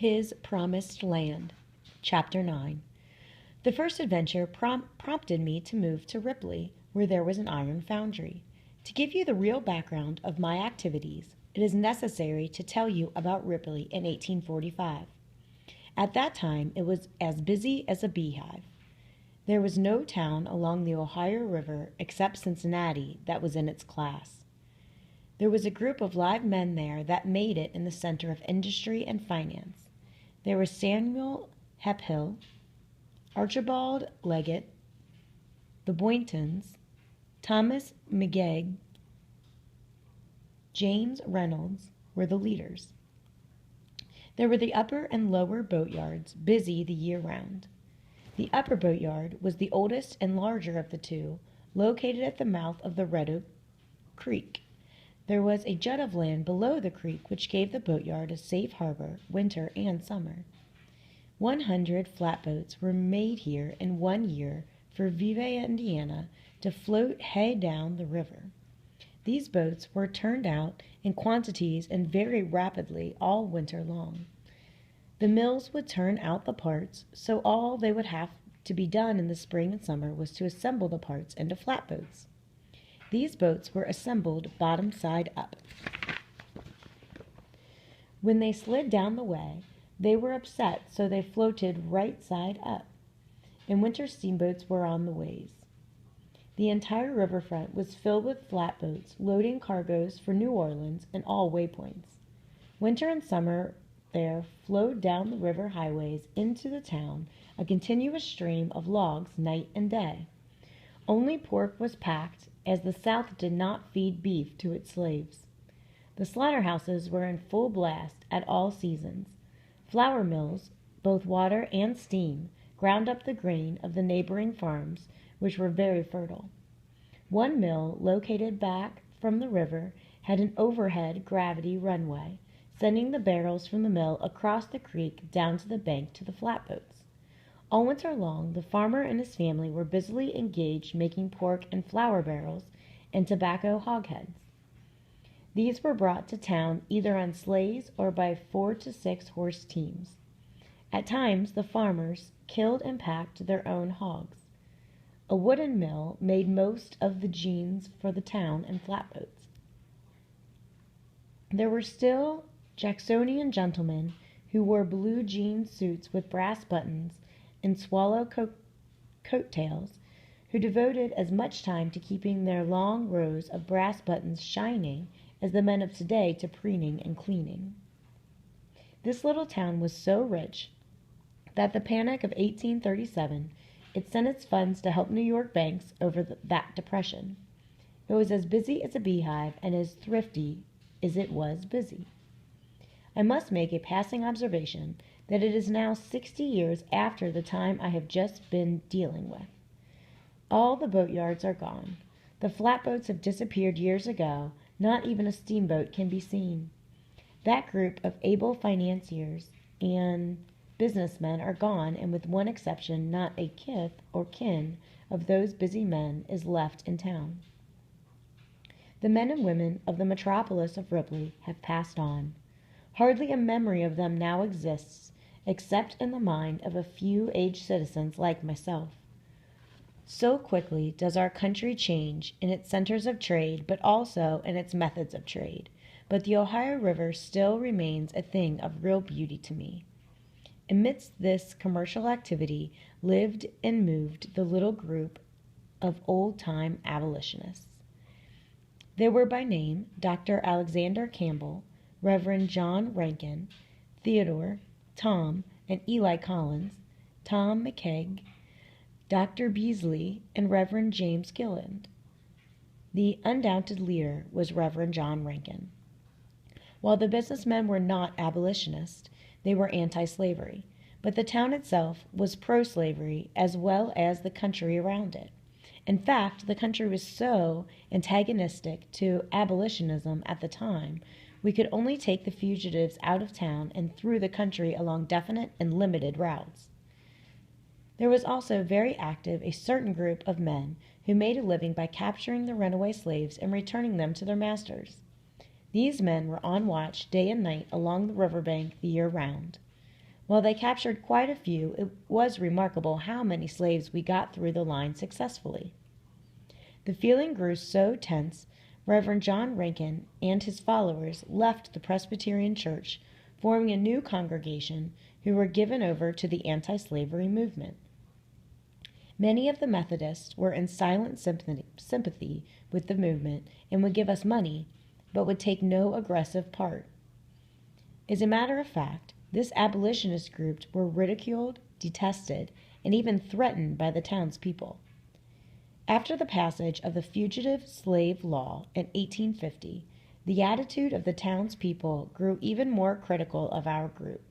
His Promised Land, Chapter 9. The first adventure prompted me to move to Ripley, where there was an iron foundry. To give you the real background of my activities, it is necessary to tell you about Ripley in 1845. At that time, it was as busy as a beehive. There was no town along the Ohio River except Cincinnati that was in its class. There was a group of live men there that made it in the center of industry and finance. There was Samuel Hemphill, Archibald Leggett, the Boyntons, Thomas McGeoghegan, James Reynolds were the leaders. There were the upper and lower boatyards, busy the year round. The upper boatyard was the oldest and larger of the two, located at the mouth of the Red Oak Creek. There was a jut of land below the creek which gave the boatyard a safe harbor, winter and summer. 100 flatboats were made here in 1 year for Vevay, Indiana, to float hay down the river. These boats were turned out in quantities and very rapidly all winter long. The mills would turn out the parts, so all they would have to be done in the spring and summer was to assemble the parts into flatboats. These boats were assembled bottom side up. When they slid down the way, they were upset, so they floated right side up. In winter, steamboats were on the ways. The entire riverfront was filled with flatboats loading cargoes for New Orleans and all waypoints. Winter and summer there flowed down the river highways into the town, a continuous stream of logs night and day. Only pork was packed, as the South did not feed beef to its slaves. The slaughterhouses were in full blast at all seasons. Flour mills, both water and steam, ground up the grain of the neighboring farms, which were very fertile. One mill, located back from the river, had an overhead gravity runway, sending the barrels from the mill across the creek down to the bank to the flatboats. All winter long, the farmer and his family were busily engaged making pork and flour barrels and tobacco hogsheads. These were brought to town either on sleighs or by 4 to 6 horse teams. At times, the farmers killed and packed their own hogs. A wooden mill made most of the jeans for the town and flatboats. There were still Jacksonian gentlemen who wore blue jean suits with brass buttons and swallow coat-tails, who devoted as much time to keeping their long rows of brass buttons shining as the men of today to preening and cleaning. This little town was so rich that the Panic of 1837, it sent its funds to help New York banks over that depression. It was as busy as a beehive and as thrifty as it was busy. I must make a passing observation that it is now 60 years after the time I have just been dealing with. All the boatyards are gone. The flatboats have disappeared years ago. Not even a steamboat can be seen. That group of able financiers and businessmen are gone, and with one exception, not a kith or kin of those busy men is left in town. The men and women of the metropolis of Ripley have passed on. Hardly a memory of them now exists, except in the mind of a few aged citizens like myself. So quickly does our country change in its centers of trade, but also in its methods of trade. But the Ohio River still remains a thing of real beauty to me. Amidst this commercial activity lived and moved the little group of old-time abolitionists. They were by name Dr. Alexander Campbell, Reverend John Rankin, Theodore, Tom, and Eli Collins, Tom McKeag, Dr. Beasley, and Reverend James Gilland. The undoubted leader was Reverend John Rankin. While the businessmen were not abolitionists, they were anti-slavery, but the town itself was pro-slavery as well as the country around it. In fact, the country was so antagonistic to abolitionism at the time, we could only take the fugitives out of town and through the country along definite and limited routes. There was also very active a certain group of men who made a living by capturing the runaway slaves and returning them to their masters. These men were on watch day and night along the riverbank the year round. While they captured quite a few, it was remarkable how many slaves we got through the line successfully. The feeling grew so tense, Reverend John Rankin and his followers left the Presbyterian Church, forming a new congregation who were given over to the anti-slavery movement. Many of the Methodists were in silent sympathy with the movement and would give us money, but would take no aggressive part. As a matter of fact, this abolitionist group were ridiculed, detested, and even threatened by the townspeople. After the passage of the Fugitive Slave Law in 1850, the attitude of the townspeople grew even more critical of our group.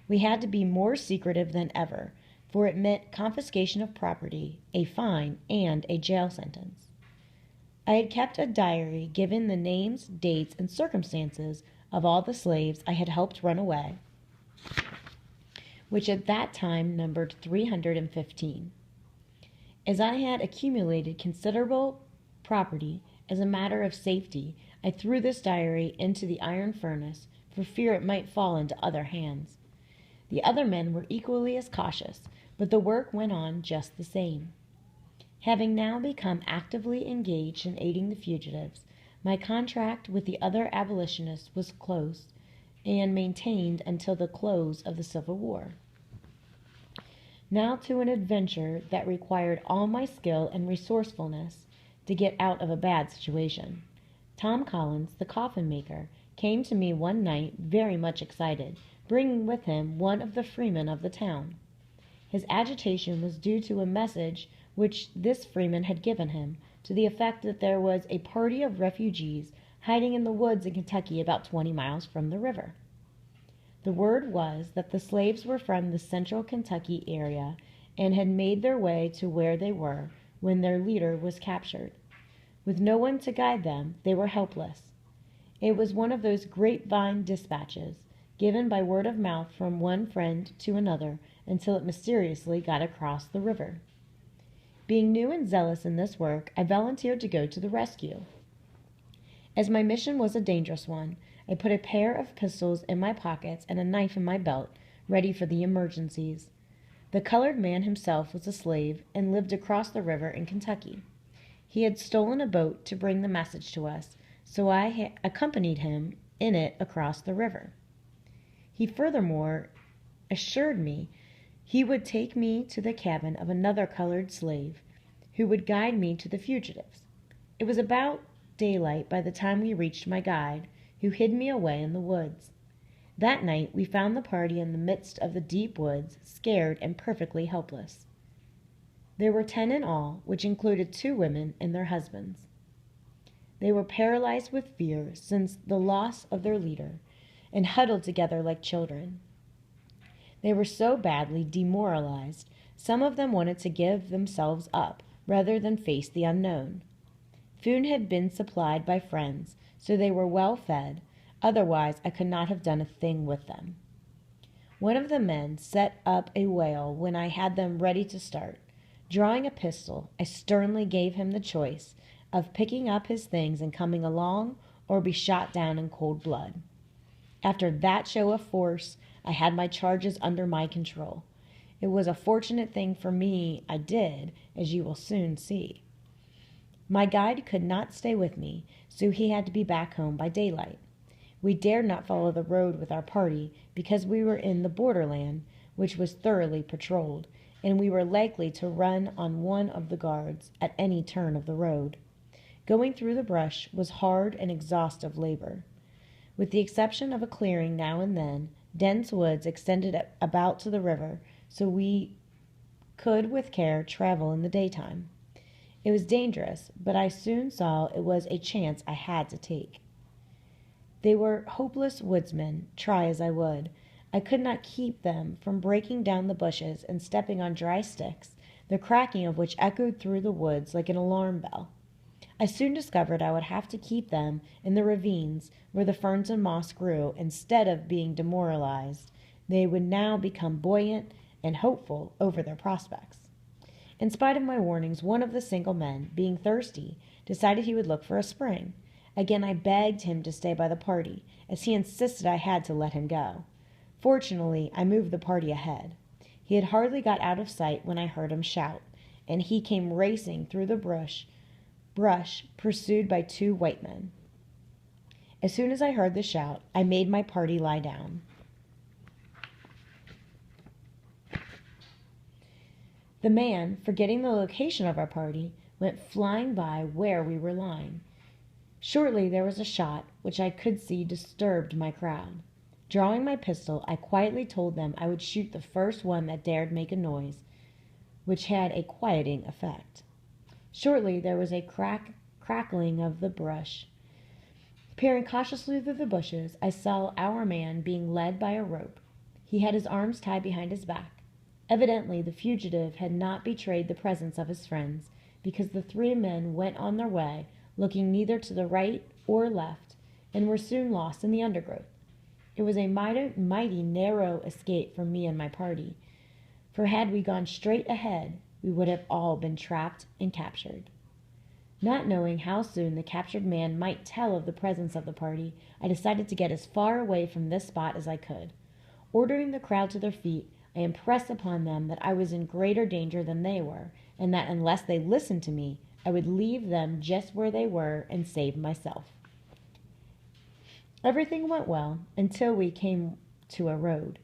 We had to be more secretive than ever, for it meant confiscation of property, a fine, and a jail sentence. I had kept a diary giving the names, dates, and circumstances of all the slaves I had helped run away, which at that time numbered 315. As I had accumulated considerable property, as a matter of safety, I threw this diary into the iron furnace for fear it might fall into other hands. The other men were equally as cautious, but the work went on just the same. Having now become actively engaged in aiding the fugitives, my contract with the other abolitionists was closed and maintained until the close of the Civil War. Now to an adventure that required all my skill and resourcefulness to get out of a bad situation. Tom Collins, the coffin maker, came to me one night very much excited, bringing with him one of the freemen of the town. His agitation was due to a message which this freeman had given him, to the effect that there was a party of refugees hiding in the woods in Kentucky about 20 miles from the river. The word was that the slaves were from the central Kentucky area and had made their way to where they were when their leader was captured. With no one to guide them, they were helpless. It was one of those grapevine dispatches, given by word of mouth from one friend to another until it mysteriously got across the river. Being new and zealous in this work, I volunteered to go to the rescue. As my mission was a dangerous one, I put a pair of pistols in my pockets and a knife in my belt, ready for the emergencies. The colored man himself was a slave and lived across the river in Kentucky. He had stolen a boat to bring the message to us, so I accompanied him in it across the river. He furthermore assured me he would take me to the cabin of another colored slave, who would guide me to the fugitives. It was about daylight by the time we reached my guide, who hid me away in the woods. That night we found the party in the midst of the deep woods, scared and perfectly helpless. There were 10 in all, which included 2 women and their husbands. They were paralyzed with fear since the loss of their leader, and huddled together like children. They were so badly demoralized, some of them wanted to give themselves up rather than face the unknown. Food had been supplied by friends, so they were well fed, otherwise I could not have done a thing with them. One of the men set up a wail when I had them ready to start. Drawing a pistol, I sternly gave him the choice of picking up his things and coming along, or be shot down in cold blood. After that show of force, I had my charges under my control. It was a fortunate thing for me I did, as you will soon see. My guide could not stay with me, so he had to be back home by daylight. We dared not follow the road with our party because we were in the borderland, which was thoroughly patrolled, and we were likely to run on one of the guards at any turn of the road. Going through the brush was hard and exhaustive labor. With the exception of a clearing now and then, dense woods extended about to the river, so we could with care travel in the daytime. It was dangerous, but I soon saw it was a chance I had to take. They were hopeless woodsmen, try as I would. I could not keep them from breaking down the bushes and stepping on dry sticks, the cracking of which echoed through the woods like an alarm bell. I soon discovered I would have to keep them in the ravines where the ferns and moss grew. Instead of being demoralized, they would now become buoyant and hopeful over their prospects. In spite of my warnings, one of the single men, being thirsty, decided he would look for a spring. Again I begged him to stay by the party, as he insisted I had to let him go. Fortunately, I moved the party ahead. He had hardly got out of sight when I heard him shout, and he came racing through the brush pursued by 2 white men. As soon as I heard the shout, I made my party lie down. The man, forgetting the location of our party, went flying by where we were lying. Shortly there was a shot, which I could see disturbed my crowd. Drawing my pistol, I quietly told them I would shoot the first one that dared make a noise, which had a quieting effect. Shortly there was a crackling of the brush. Peering cautiously through the bushes, I saw our man being led by a rope. He had his arms tied behind his back. Evidently the fugitive had not betrayed the presence of his friends, because the 3 men went on their way, looking neither to the right or left, and were soon lost in the undergrowth. It was a mighty narrow escape for me and my party, for had we gone straight ahead, we would have all been trapped and captured. Not knowing how soon the captured man might tell of the presence of the party, I decided to get as far away from this spot as I could. Ordering the crowd to their feet, I impressed upon them that I was in greater danger than they were, and that unless they listened to me, I would leave them just where they were and save myself. Everything went well until we came to a road.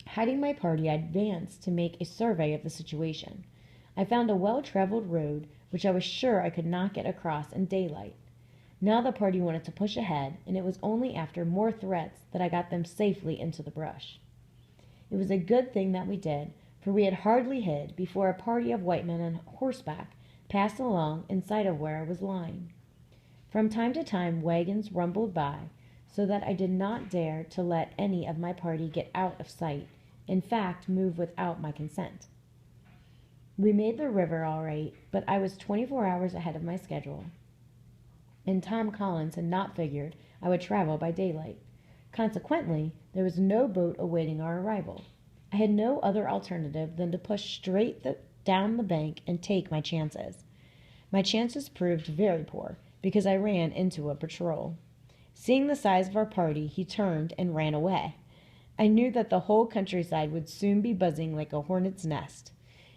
Hiding my party, I advanced to make a survey of the situation. I found a well-traveled road, which I was sure I could not get across in daylight. Now the party wanted to push ahead, and it was only after more threats that I got them safely into the brush. It was a good thing that we did, for we had hardly hid before a party of white men on horseback passed along in sight of where I was lying. From time to time wagons rumbled by, so that I did not dare to let any of my party get out of sight, in fact, move without my consent. We made the river all right, but I was 24 hours ahead of my schedule, and Tom Collins had not figured I would travel by daylight. Consequently, there was no boat awaiting our arrival. I had no other alternative than to push straight down the bank and take my chances. My chances proved very poor, because I ran into a patrol. Seeing the size of our party, he turned and ran away. I knew that the whole countryside would soon be buzzing like a hornet's nest.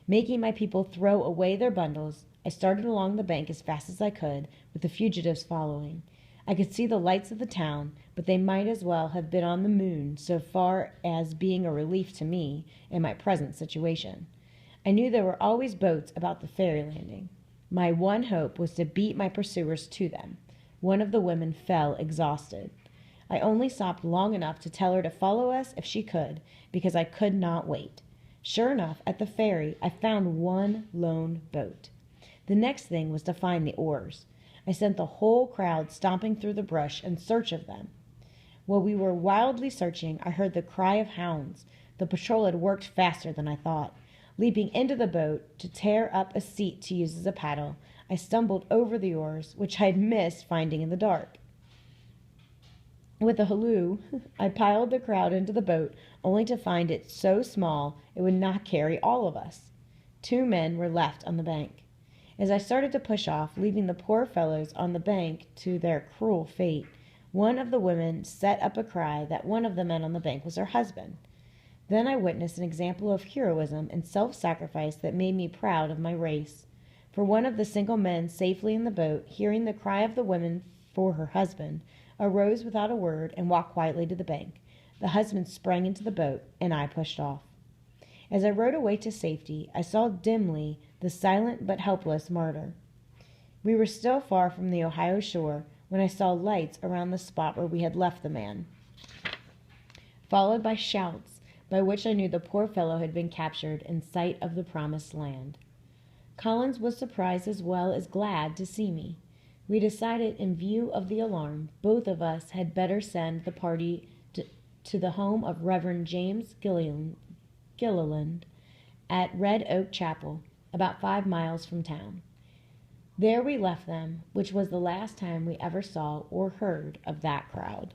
Making my people throw away their bundles, I started along the bank as fast as I could, with the fugitives following. I could see the lights of the town, but they might as well have been on the moon so far as being a relief to me in my present situation. I knew there were always boats about the ferry landing. My one hope was to beat my pursuers to them. One of the women fell exhausted. I only stopped long enough to tell her to follow us if she could, because I could not wait. Sure enough, at the ferry, I found one lone boat. The next thing was to find the oars. I sent the whole crowd stomping through the brush in search of them. While we were wildly searching, I heard the cry of hounds. The patrol had worked faster than I thought. Leaping into the boat to tear up a seat to use as a paddle, I stumbled over the oars, which I had missed finding in the dark. With a halloo, I piled the crowd into the boat, only to find it so small it would not carry all of us. 2 men were left on the bank. As I started to push off, leaving the poor fellows on the bank to their cruel fate, one of the women set up a cry that one of the men on the bank was her husband. Then I witnessed an example of heroism and self-sacrifice that made me proud of my race. For one of the single men safely in the boat, hearing the cry of the woman for her husband, arose without a word and walked quietly to the bank. The husband sprang into the boat, and I pushed off. As I rowed away to safety, I saw dimly the silent but helpless martyr. We were still far from the Ohio shore when I saw lights around the spot where we had left the man, followed by shouts, by which I knew the poor fellow had been captured in sight of the promised land. Collins was surprised as well as glad to see me. We decided, in view of the alarm, both of us had better send the party to the home of Reverend James Gilliland at Red Oak Chapel, about 5 miles from town. There we left them, which was the last time we ever saw or heard of that crowd.